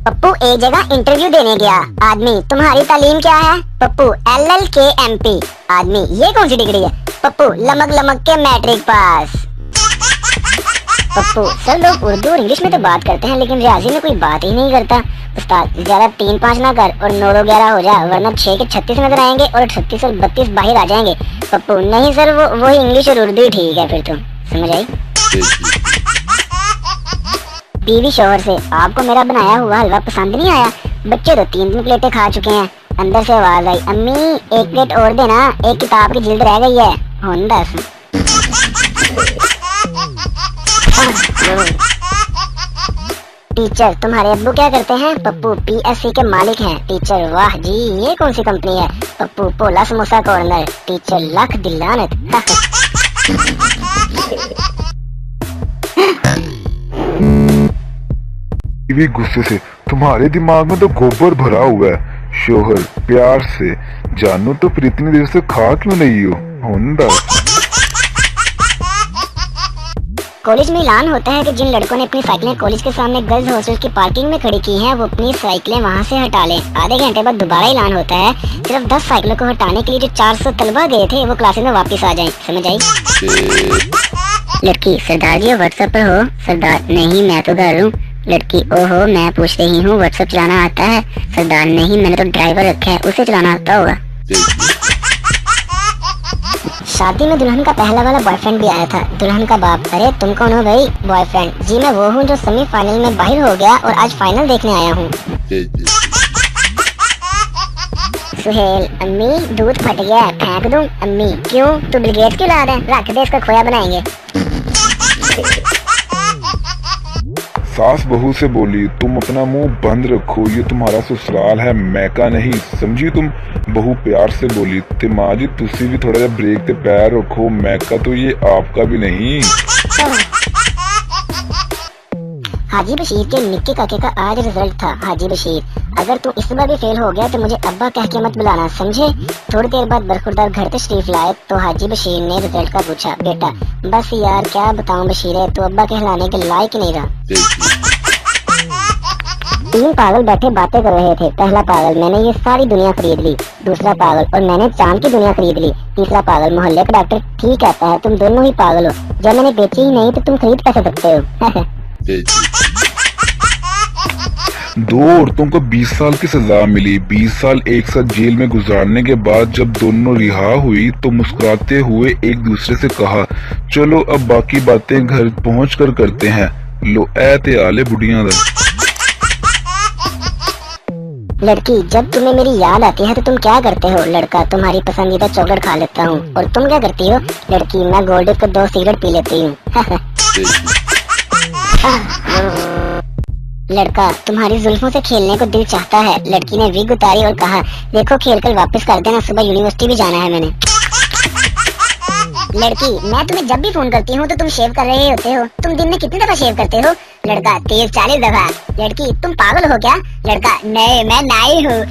पप्पू एक जगह इंटरव्यू देने गया। आदमी, तुम्हारी तालीम क्या है? पप्पू, LLKMP। आदमी, ये कौन सी डिग्री है? पप्पू, लमक लमक के मैट्रिक पास। पप्पू, सर लोग उर्दू और इंग्लिश में तो बात करते हैं लेकिन रियाजी में कोई बात ही नहीं करता। उस्ताद, ज्यादा 3-5 ना कर और 9-11 हो जा, वरना 6 के 36 नजर आएंगे और 38 और 32 बाहर आ जाएंगे। पप्पू, नहीं सर, वो इंग्लिश और उर्दू ही ठीक है फिर तो। समझ आई? बीवी शोहर से, आपको मेरा बनाया हुआ हलवा पसंद नहीं आया? बच्चे तो 3 प्लेटें खा चुके हैं। अंदर से आवाज आई, अम्मी 1 प्लेट और देना, एक किताब की जिल्द रह गई है। हुन दस। टीचर, तुम्हारे अब्बू क्या करते हैं? पप्पू, PSC के मालिक हैं। टीचर, वाह जी, ये कौन सी कंपनी है? पप्पू, पोला समोसा कॉर्नर। टीचर, लख दिलानत। बीवी गुस्से से, तुम्हारे दिमाग में तो गोबर भरा हुआ है। शोहर प्यार से, जानू तो फिर इतनी देर से खा क्यों नहीं हो? होंदा। कॉलेज में ऐलान होता है कि जिन लड़कों ने अपनी साइकिलें कॉलेज के सामने गर्ल्स हॉस्टल की पार्किंग में खड़ी की हैं, वो अपनी साइकिलें वहां से हटा लें। आधे घंटे बाद दोबारा ऐलान होता है, सिर्फ 10 साइकिलों को हटाने के लिए जो 400 तलबा गए थे वो क्लासेस में वापस आ जाएं। समझ आई? लड़की, सरदार जी व्हाट्सएप पर हो? सरदार, नहीं मैं तो घर हूँ। लड़की, ओहो, मैं पूछ रही हूँ व्हाट्सएप चलाना आता है? सरदार, नहीं मैंने तो ड्राइवर रखा है, उसे चलाना आता होगा। शादी में दुल्हन का पहला वाला बॉयफ्रेंड भी आया था। दुल्हन का बाप, अरे तुम कौन हो भाई? बॉयफ्रेंड, जी मैं वो हूँ जो सेमीफाइनल में बाहर हो गया और आज फाइनल देखने आया हूँ। सुहेल, अम्मी दूध फट गया है, फेंक दूं? अम्मी, क्यों, तू बिल गेट्स क्यों ला रहा है? रख दे, इसका खोया बनाएंगे। सास बहू से बोली, तुम अपना मुंह बंद रखो, ये तुम्हारा ससुराल है, मैका नहीं, समझी तुम? बहू प्यार से बोली, तिमाजी तुसी भी थोड़ा सा ब्रेक पे पैर रखो, मैका तो ये आपका भी नहीं। हाजी बशीर के निक्के काके का आज रिजल्ट था। हाजी बशीर, अगर तू इस बार भी फेल हो गया तो मुझे अब्बा कह के मत बुलाना, समझे? थोड़ी देर बाद बरखुरदार घर तशरीफ लाए तो हाजी बशीर ने रिजल्ट का पूछा। बेटा, बस यार क्या बताऊं बशीर, तो अब्बा कहलाने के लायक नहीं रहा। 3 पागल बैठे बातें कर रहे थे। पहला पागल, मैंने ये सारी दुनिया खरीद ली। दूसरा पागल, और मैंने चांद की दुनिया खरीद ली। तीसरा पागल, मोहल्ले का डॉक्टर ठीक कहता है, तुम दोनों ही पागल हो, जब मैंने बेची ही नहीं तो तुम खरीद कैसे सकते हो? 2 औरतों को 20 साल की सजा मिली। 20 साल एक साथ जेल में गुजारने के बाद जब दोनों रिहा हुई तो मुस्कुराते हुए एक दूसरे से कहा, चलो अब बाकी बातें घर पहुंचकर करते हैं। लो ऐते आले बुढ़िया दा। लड़की, जब तुम्हें मेरी याद आती है तो तुम क्या करते हो? लड़का, तुम्हारी पसंदीदा चॉकलेट खा लेता हूँ। और तुम क्या करती हो? लड़की, मैं गोल्ड को 2 सिगरेट पी लेती हूँ। लड़का, तुम्हारी जुल्फों से खेलने को दिल चाहता है। लड़की ने विग उतारी और कहा, देखो खेल कर वापस कर देना, सुबह यूनिवर्सिटी भी जाना है मैंने। लड़की, मैं तुम्हें जब भी फोन करती हूँ तो तुम शेव कर रहे होते हो, तुम दिन में कितनी दफा शेव करते हो? लड़का, 30-40 दफा। लड़की, तुम पागल हो क्या? लड़का, नहीं मैं नाई हूँ।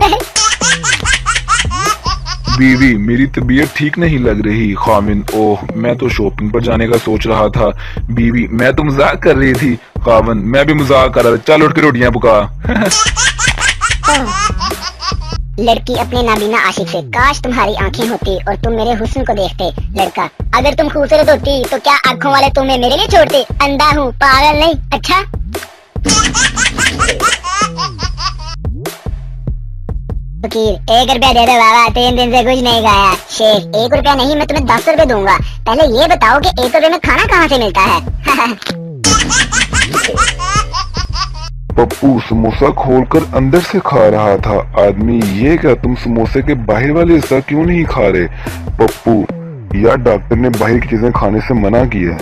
बीवी, मेरी तबीयत ठीक नहीं लग रही। खामिन, ओह मैं तो शॉपिंग पर जाने का सोच रहा था। बीवी, मैं तो मजाक कर रही थी। खामिन, मैं भी मजाक कर रहा था, चल उठ के रोटियां पका। लड़की अपने नाबीना आशिक से, काश तुम्हारी आंखें होती और तुम मेरे हुस्न को देखते। लड़का, अगर तुम खूबसूरत होती तो क्या आंखों वाले तुम्हें मेरे लिए छोड़ते? अंधा हूँ, पागल नहीं। अच्छा फकीर, 1 रुपया दे दो बाबा, 3 दिन से कुछ नहीं खाया। शेख, 1 रुपया नहीं, मैं तुम्हें 10 रुपए दूंगा। पहले ये बताओ कि 1 रुपए में खाना कहाँ से मिलता है? पप्पू समोसा खोलकर अंदर से खा रहा था। आदमी, ये क्या, तुम समोसे के बाहर वाले हिस्सा क्यों नहीं खा रहे? पप्पू, यार डॉक्टर ने बाहर की चीजें खाने से मना किया है।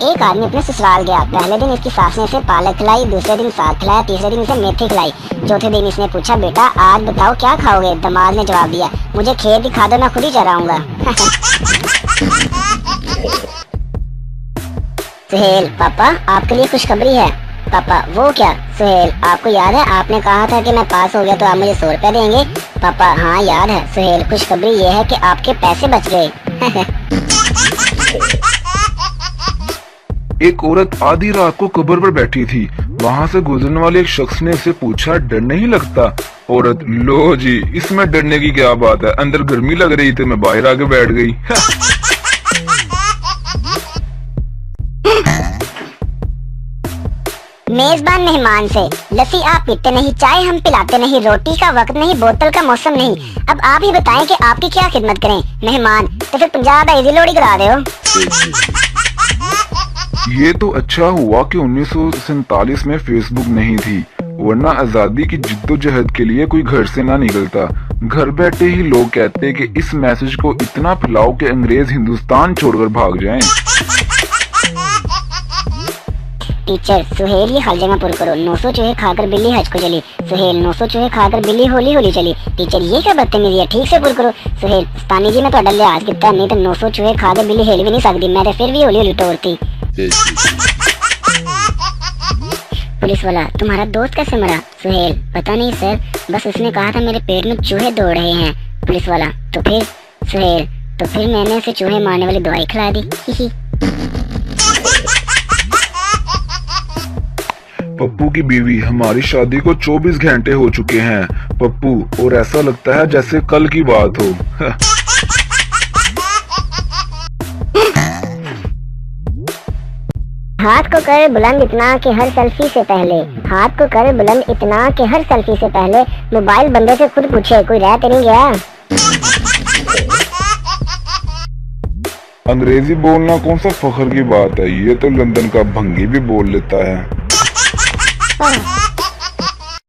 एक आदमी अपने ससुराल गया। पहले दिन इसकी सास ने इसे पालक खिलाई, दूसरे दिन साग खिलाया, तीसरे दिन इसे मेथी खिलाई। चौथे दिन इसने पूछा, बेटा आज बताओ क्या खाओगे? दामाद ने जवाब दिया, मुझे खेत दिखा दो, मैं खुद ही चराऊंगा। सुहेल, पापा आपके लिए खुशखबरी है। पापा, वो क्या? सुहेल, आपको याद है आपने कहा था कि मैं पास हो गया तो आप मुझे 100 रुपया देंगे? पापा, हाँ याद है। सुहेल, खुशखबरी ये है कि आपके पैसे बच गए। एक औरत आधी रात को कब्र पर बैठी थी। वहाँ से गुजरने वाले एक शख्स ने उससे पूछा, डर नहीं लगता? औरत, लो जी, इसमें डरने की क्या बात है, अंदर गर्मी लग रही थी, मैं बाहर आके बैठ गई। मेजबान मेहमान से, लस्सी आप पीते नहीं, चाय हम पिलाते नहीं, रोटी का वक्त नहीं, बोतल का मौसम नहीं, अब आप ही बताएं कि आपकी क्या खिदमत करें। मेहमान, तो फिर 50 का इजी लोडी करा दो। ये तो अच्छा हुआ कि 1947 में फेसबुक नहीं थी, वरना आजादी की जिद्दोजहद के लिए कोई घर से ना निकलता। घर बैठे ही लोग कहते कि इस मैसेज को इतना फैलाओ कि अंग्रेज हिंदुस्तान छोड़कर भाग जाएं। टीचर, सुहेल ये हर जगह पुर करो, 900 चूहे खाकर बिल्ली हज को चली। सुहेल, 900 चूहे खाकर बिल्ली होली होली चली। टीचर, ये क्या बदतमीजी है, ठीक से पुर करो। सुहेल, उस्तानी जी मैं ਤੁਹਾਡਾ लिहाज किया, नहीं तो 900 चूहे खा के बिल्ली हिल भी नहीं सकती, मैं तो फिर भी होली होली टोरती। पुलिस वाला, तुम्हारा दोस्त कैसे मरा? सुहेल, पता नहीं सर, बस उसने कहा था मेरे पेट में चूहे दौड़ रहे हैं। पुलिस वाला, तो फिर? सुहेल, तो फिर मैंने उसे चूहे मारने वाली दवाई खिला दी। पप्पू की बीवी, हमारी शादी को 24 घंटे हो चुके हैं पप्पू, और ऐसा लगता है जैसे कल की बात हो। हाथ को कर बुलंद इतना कि हर सेल्फी से पहले, हाथ को कर बुलंद इतना कि हर सेल्फी से पहले मोबाइल बंदे से खुद पूछे, कोई रह तो नहीं गया। अंग्रेजी बोलना कौन सा फख्र की बात है, ये तो लंदन का भंगी भी बोल लेता है।